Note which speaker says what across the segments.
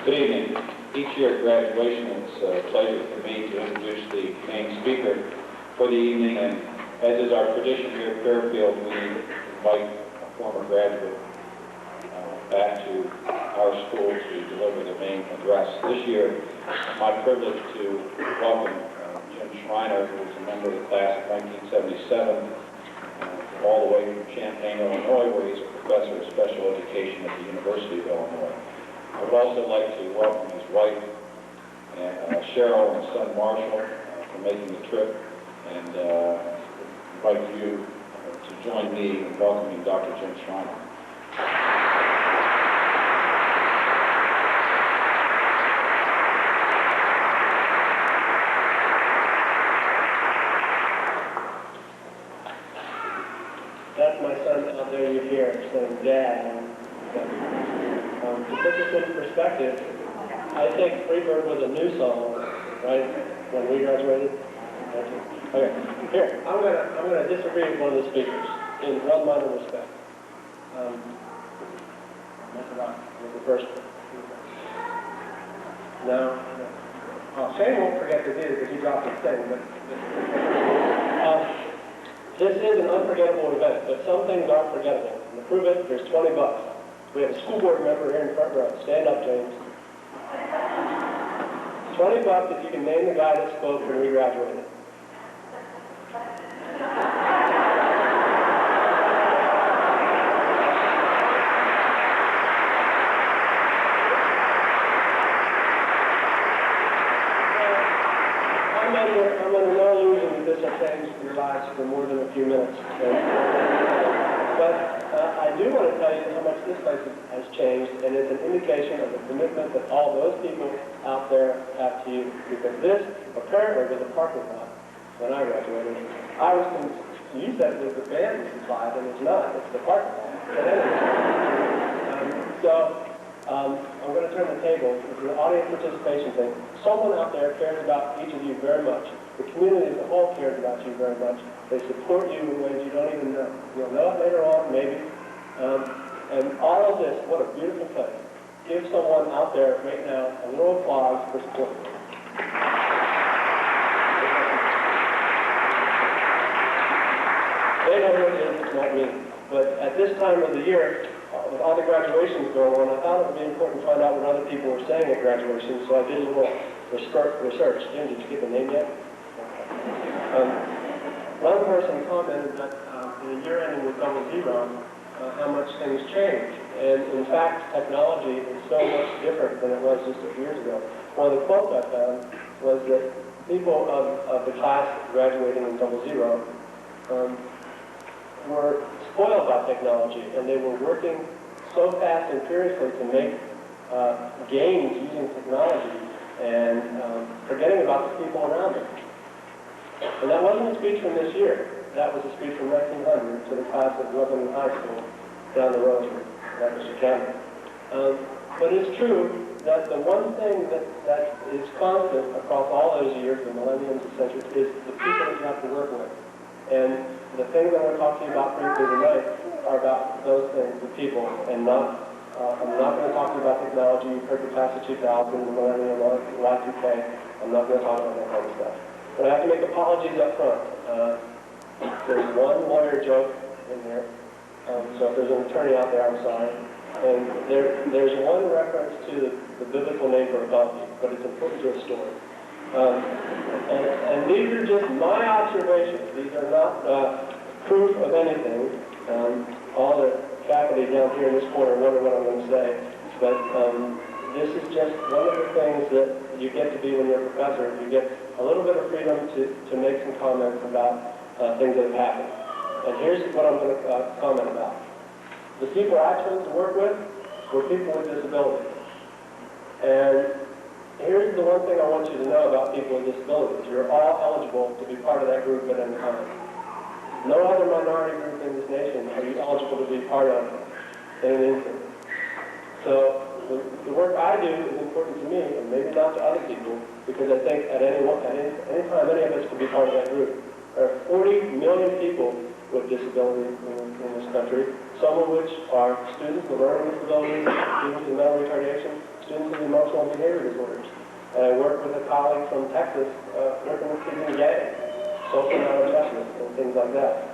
Speaker 1: Good evening. Each year at graduation, it's a pleasure for me to introduce the main speaker for the evening, and as is our tradition here at Fairfield, we invite a former graduate back to our school to deliver the main address. This year, it's my privilege to welcome Jim Schreiner, who was a member of the class of 1977, all the way from Champaign, Illinois, where he's a professor of special education at the University of Illinois. I would also like to welcome his wife, Cheryl, and son Marshall, for making the trip, and invite you to join me in welcoming Dr. Jim Schreiner.
Speaker 2: That's my son out there you hear saying, Dad. To put this into perspective, I think Freebird was a new song, right, when we graduated. Okay, here, I'm gonna disagree with one of the speakers in one minor respect. Mess it up with the first one. No. Oh, Shane won't forget to do it because he dropped his thing, but this is an unforgettable event, but some things aren't forgettable. And to prove it, there's $20. We have a school board member here in the front row. Stand up, James. $20 if you can name the guy that spoke when we graduated. I'm under no illusion that this will change your lives for more than a few minutes. But I do want to tell you how much this place has changed, and it's an indication of the commitment that all those people out there have to you. Because this apparently was a parking lot when I graduated. I was you said it was the band supplied, and it's not. It's the parking lot. But anyway, I'm going to turn the table. This is an audience participation thing. Someone out there cares about each of you very much. The community as a whole cares about you very much. They support you in ways you don't even know. You'll know it later on, maybe. And all of this, what a beautiful place. Give someone out there right now a little applause for supporting you. They know who it is, it's not me. But at this time of the year, with all the graduations going on, I thought it would be important to find out what other people were saying at graduation, so I did a little research. Jim, did you get the name yet? One person commented that in a year ending with double zero, how much things change. And in fact, technology is so much different than it was just a few years ago. One of the quotes I found was that people of the class graduating in double zero were spoiled by technology, and they were working so fast and furiously to make gains using technology and forgetting about the people around them. And that wasn't a speech from this year. That was a speech from 1900 to the class at Lebanon High School down the road from Lancaster County. But it's true that the one thing that is constant across all those years, the millenniums, et cetera, is the people that you have to work with. And the things I'm going to talk to you about briefly tonight are about those things, the people, and not, I'm not going to talk to you about technology. You've heard the class of 2000, the millennium, Y2K. I'm not going to talk about that kind of stuff. But I have to make apologies up front. There's one lawyer joke in there, so if there's an attorney out there, I'm sorry. And there's one reference to the biblical name for a donkey, but it's important to a story. And these are just my observations. These are not proof of anything. All the faculty down here in this corner wonder what I'm going to say, but this is just one of the things that you get to be when you're a professor. You get a little bit of freedom to make some comments about things that have happened. And here's what I'm going to comment about. The people I chose to work with were people with disabilities. And here's the one thing I want you to know about people with disabilities. You're all eligible to be part of that group at any time. No other minority group in this nation are you eligible to be part of in an instant. So the work I do is important to me, and maybe not to other people, because I think at any time any of us can be part of that group. There are 40 million people with disabilities in this country, some of which are students with learning disabilities, students with mental retardation, students with emotional and behavior disorders. And I work with a colleague from Texas, working with kids in gangs, social maladjustment, and things like that.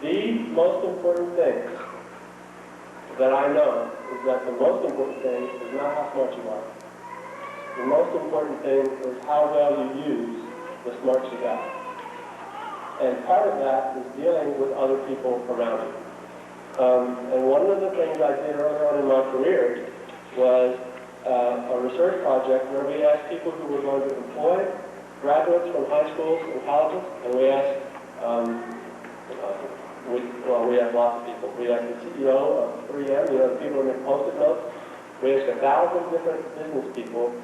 Speaker 2: The most important thing that I know is that the most important thing is not how smart you are. The most important thing is how well you use the smarts you got. And part of that is dealing with other people around you. And one of the things I did early on in my career was a research project where we asked people who were going to employ graduates from high schools and colleges, and we asked, we asked lots of people. We asked the CEO of 3M, the people who make Post-it notes. We asked 1,000 different business people.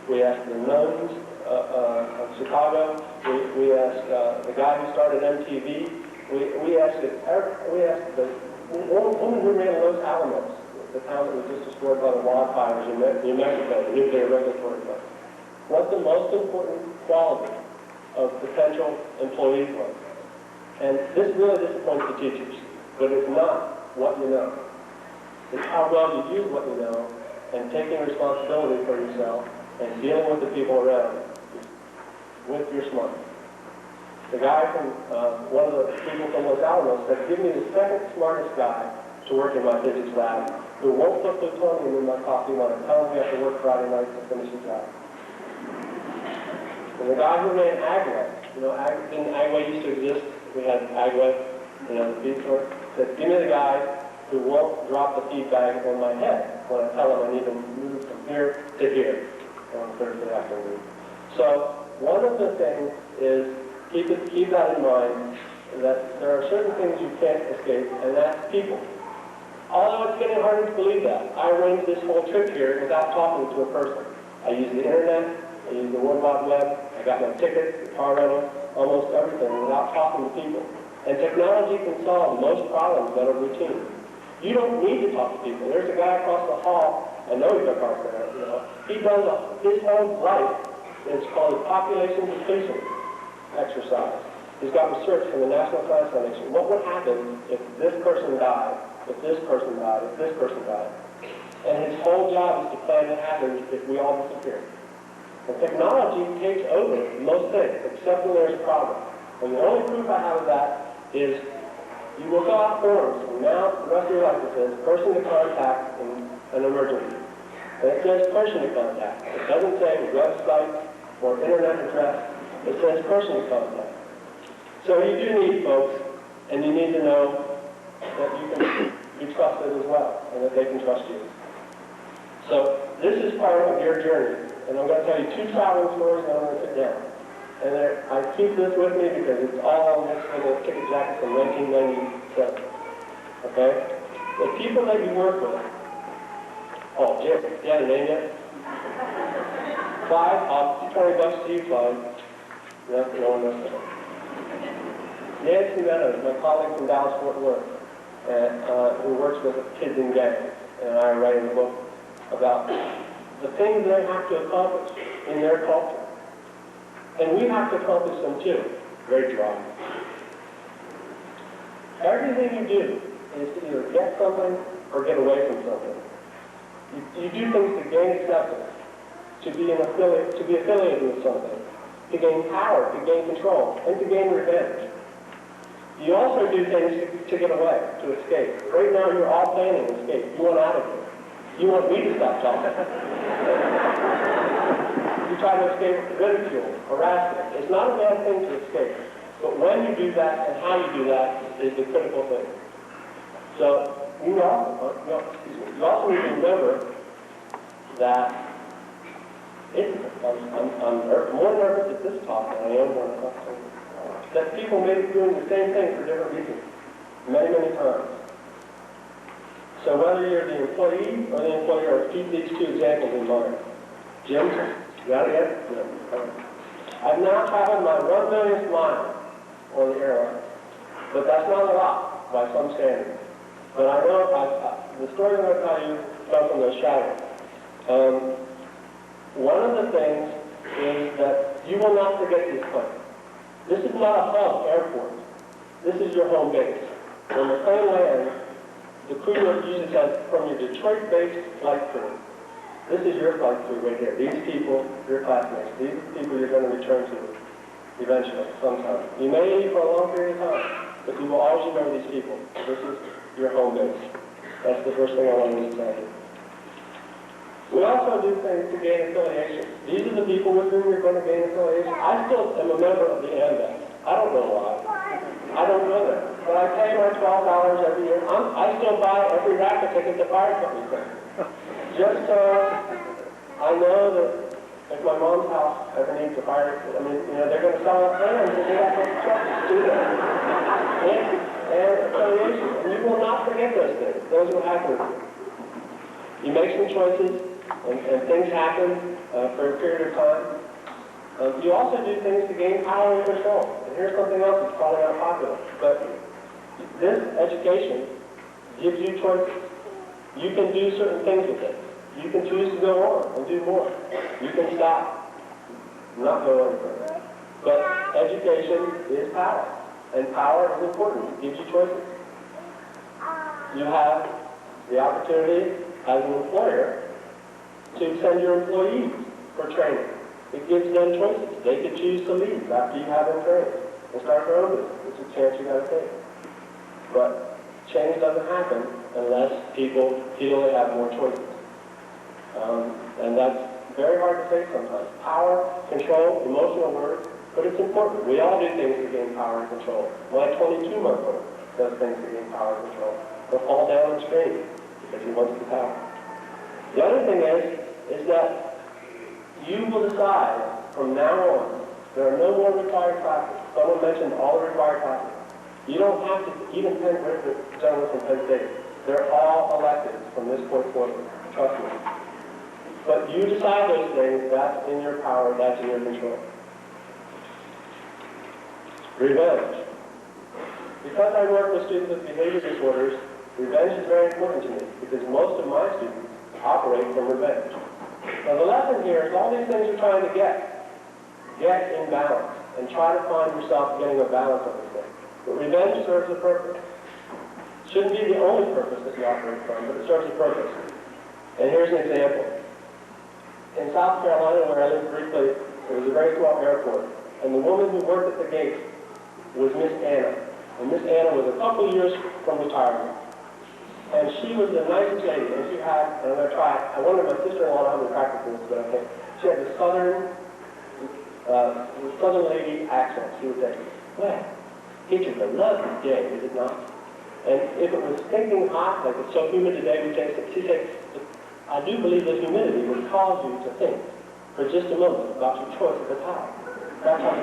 Speaker 2: We asked the nuns of Chicago. We asked the guy who started MTV. We asked the woman who ran Los Alamos, the town that was just destroyed by the wildfires in New Mexico, the nuclear regulatory place. What the most important quality of potential employees was. And this really disappoints the teachers, but it's not what you know. It's how well you use what you know and taking responsibility for yourself and dealing with the people around you with your smarts. The guy from, one of the people from Los Alamos said, give me the second smartest guy to work in my physics lab who won't put plutonium in my coffee when I tell him we have to work Friday nights to finish the job. And the guy who ran Agway, didn't Agway used to exist? We had Agway, the feed store. Said, give me the guy who won't drop the feed bag on my head when I tell him I need to move from here to here on Thursday afternoon. So one of the things is keep that in mind, that there are certain things you can't escape, and that's people. Although it's getting harder to believe that. I arranged this whole trip here without talking to a person. I used the internet, I used the World Wide Web, I got my tickets, the car rental, almost everything without talking to people. And technology can solve most problems that are routine. You don't need to talk to people. There's a guy across the hall, I know he's across there, he does his whole life, it's called a population depletion exercise. He's got research from the National Science Foundation. What would happen if this person died, if this person died, if this person died? And his whole job is to plan what happens if we all disappear. And technology takes over most things, except when there's a problem. And the only proof I have of that is you will fill out forms, and now the rest of your life it says person to contact in an emergency. And it says person to contact. It doesn't say website or internet address. It says person to contact. So you do need folks, and you need to know that you can be trusted as well, and that they can trust you. So this is part of your journey, and I'm going to tell you 2 traveling stories, and I'm going to sit down. And I keep this with me because it's all on this little ticket jacket from 1997. Okay? The people that you work with. Oh, Jim, you had a name yet? Clyde, I'll $20 to you, Clyde. No one knows that. Nancy Meadows, my colleague from Dallas-Fort Worth, who works with kids in gangs, and I write a book about the things they have to accomplish in their culture. And we have to accomplish them too. Very dry. Everything you do is to either get something or get away from something. You do things to gain acceptance, to be affiliated with something, to gain power, to gain control, and to gain revenge. You also do things to get away, to escape. Right now you're all planning to escape. You want out of here. You want me to stop talking. You try to escape ridicule, harassment. It's not a bad thing to escape. But when you do that and how you do that is the critical thing. So you also need to remember that I'm more nervous at this talk than I am when I talk to you. That people may be doing the same thing for different reasons, many, many times. So whether you're the employee or the employer, keep these 2 examples in mind. Jim, you got it yet? No. I've now traveled my 1 millionth mile on the airline, but that's not a lot by some standards. But I know the story I'm going to tell you comes from those shadows. One of the things is that you will not forget this plane. This is not a hub airport. This is your home base. When the plane lands, The crew usually says, from your Detroit-based flight crew. This is your flight crew right here. These people, your classmates, these are the people you're going to return to eventually, sometime. You may leave for a long period of time, but you will always remember these people. This is your home base. That's the first thing I wanted to tell you. We also do things to gain affiliation. These are the people with whom you're going to gain affiliation. I still am a member of the AMBEX. I don't know why. I don't know that. But I pay my $12 every year. I still buy every racket ticket the fire company sends. Just so I know that if my mom's house ever needs a fire, I mean, you know, they're going to sell us plans and they have to do that. And affiliation. And you will not forget those things. Those will happen with you. You make some choices, and things happen for a period of time. You also do things to gain power and control. And here's something else that's probably not popular. But this education gives you choices. You can do certain things with it. You can choose to go on and do more. You can stop, not go any further. But education is power. And power is important. It gives you choices. You have the opportunity as an employer to send your employees for training. It gives them choices. They can choose to leave after you have them trained and start their own business. It's a chance you got to take. But change doesn't happen unless people feel they have more choices. And that's very hard to say sometimes. Power, control, emotional words, but it's important. We all do things to gain power and control. My 22-month-old does things to gain power and control. He'll fall down and scream because he wants the power. The other thing is that you will decide from now on, there are no more required classes. Someone mentioned all the required classes. You don't have to, even the gentleman from Penn State, they're all electives from this point forward. Trust me. But you decide those things, that's in your power, that's in your control. Revenge. Because I work with students with behavior disorders, revenge is very important to me because most of my students operate from revenge. Now the lesson here is all these things you're trying to get in balance and try to find yourself getting a balance of these things. But revenge serves a purpose. Shouldn't be the only purpose that you operate from, but it serves a purpose. And here's an example. In South Carolina, where I lived briefly, there was a very small airport, and the woman who worked at the gate was Miss Anna. And Miss Anna was a couple years from retirement. And she was the nicest lady, and she had, and I'm going to try, I wanted my sister-in-law to have me practice this, but I can't. She had the southern lady accent. She would say, well, it is a lovely day, is it not? And if it was stinking hot, like it's so humid today, she'd say, I do believe that humidity would cause you to think for just a moment about your choice of a towel. That's how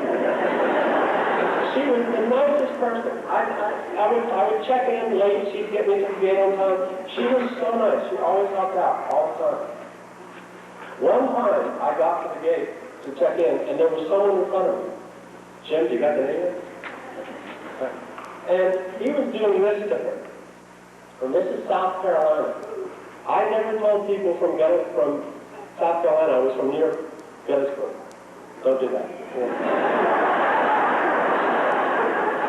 Speaker 2: she was the nicest person. I would check in late, she'd get me to the gate on time. She was so nice, she always helped out all the time. One time I got to the gate to check in and there was someone in front of me. Jim, you got the name? And he was doing this to her. And this is South Carolina. I never told people from South Carolina I was from near Gettysburg. Don't do that.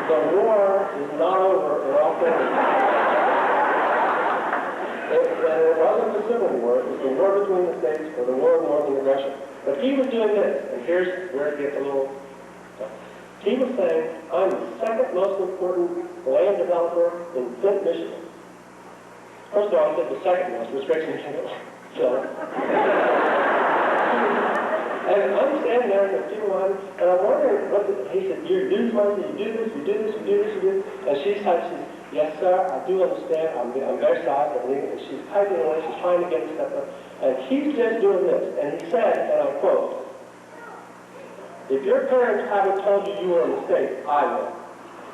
Speaker 2: The war is not over in all fairness. It wasn't the Civil War, it was the war between the states or the war of northern aggression. But he was doing this, and here's where it gets a little tough. He was saying, I'm the second most important land developer in Flint, Michigan. First of all, I said the second most, which makes me think, so. And I'm standing there, and the people behind me, and I'm wondering he said, you do this, you do this, you do this, you do this, you do this. And she's yes sir, I do understand, I'm very sorry, and she's typing away, she's trying to get this stuff up. And he's just doing this, and he said, and I quote, if your parents haven't told you you were a mistake, I will.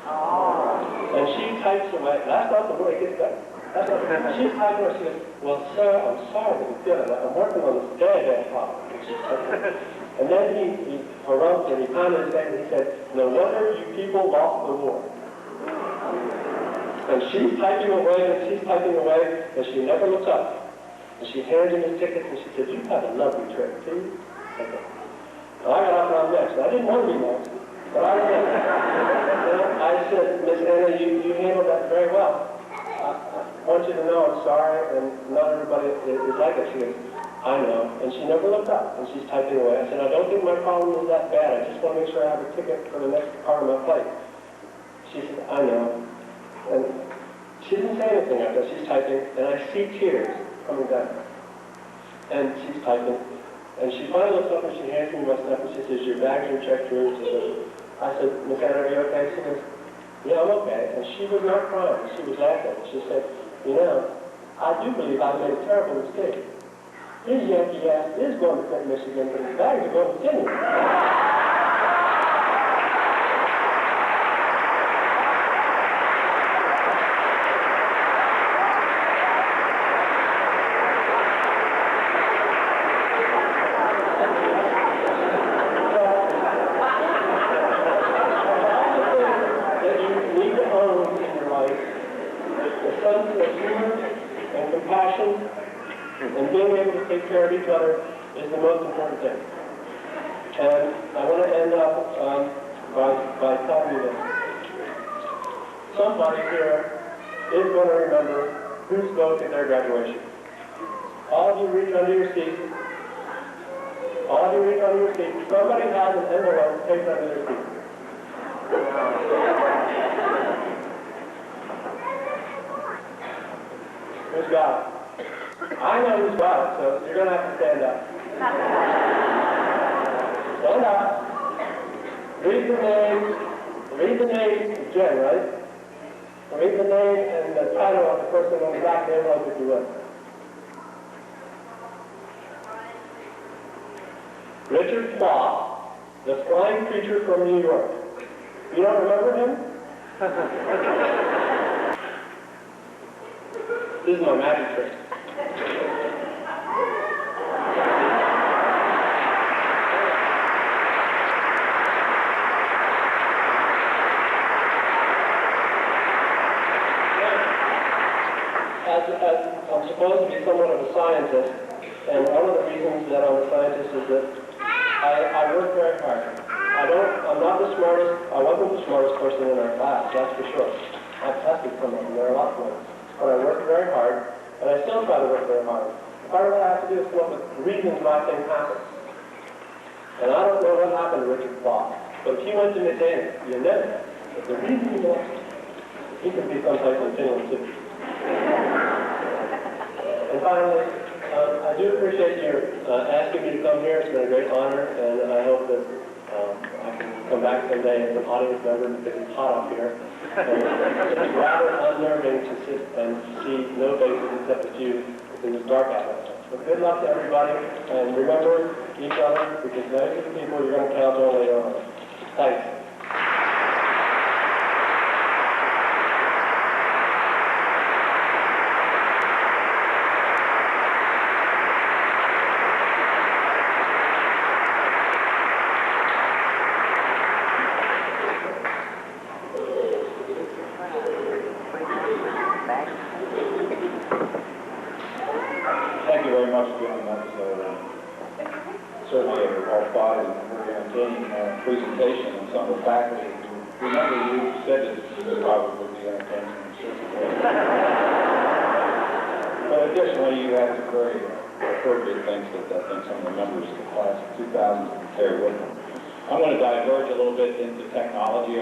Speaker 2: Oh. And she types away, that's not the way it gets better. She's typing away, she goes, well sir, I'm sorry that you did it, I'm working on this very problem. And then he harumphed and he pounded his head and he said, no wonder you people lost the war. And she's typing away, and she never looks up. And she hands him his tickets and she said, you have a lovely trip, please. Okay. Well, I got off and I'm next. I didn't want to be next, but I said, Miss Anna, you handled that very well. want you to know I'm sorry, and not everybody is like that. She goes, I know. And she never looked up, and she's typing away. I said, I don't think my problem is that bad. I just want to make sure I have a ticket for the next car on my plate. She said, I know. And she didn't say anything after that. She's typing, and I see tears coming down. And she's typing. And she finally looks up and she hands me my stuff and she says, your bags are checked through. She says, I said, Miss Anna, are you okay? She goes, yeah, I'm okay. And she was not crying. She was laughing. She said, you know, I do believe I made a terrible mistake. His Yankee ass is going to Flint, Michigan, but his bags are going to Virginia. And being able to take care of each other is the most important thing. And I want to end up by telling you this. Somebody here is going to remember who spoke at their graduation. All of you reach under your seat. All of you reach under your seat. Somebody has an envelope taped under their seat. Who's got it? I know who's got it, so you're going to have to stand up. Stand up. Read the name, Jen, right? Read the name and the title of the person on the back of the envelope if you will. Richard Clough, the flying creature from New York. You don't remember him? This is my magic trick. I'm supposed to be somewhat of a scientist, and one of the reasons that I'm a scientist is that I work very hard. I'm not the smartest, I wasn't the smartest person in our class, that's for sure. I've tested some of them, there are a lot more. But I work very hard, and I still try to work very hard. Part of what I have to do is come up with reasons why things happen. And I don't know what happened to Richard Clough, but if he went to Miss Annie, you never know. But the reason he went, he could be someplace in Finland too. And finally, I do appreciate you asking me to come here. It's been a great honor, and I hope that I can come back someday as an audience member because it's hot up here. And it's rather unnerving to sit and see no faces except a few in this dark atmosphere. But good luck to everybody, and remember each other because those are the people you're going to count on later on. Thanks.
Speaker 1: Thank you very much, Jim. That was certainly a very entertaining presentation, and some of the faculty. Remember, you said that it would probably be entertaining in a certain way. But additionally, you had some very appropriate things that I think some of the members of the class of 2000 can carry with them. I'm going to diverge a little bit into technology.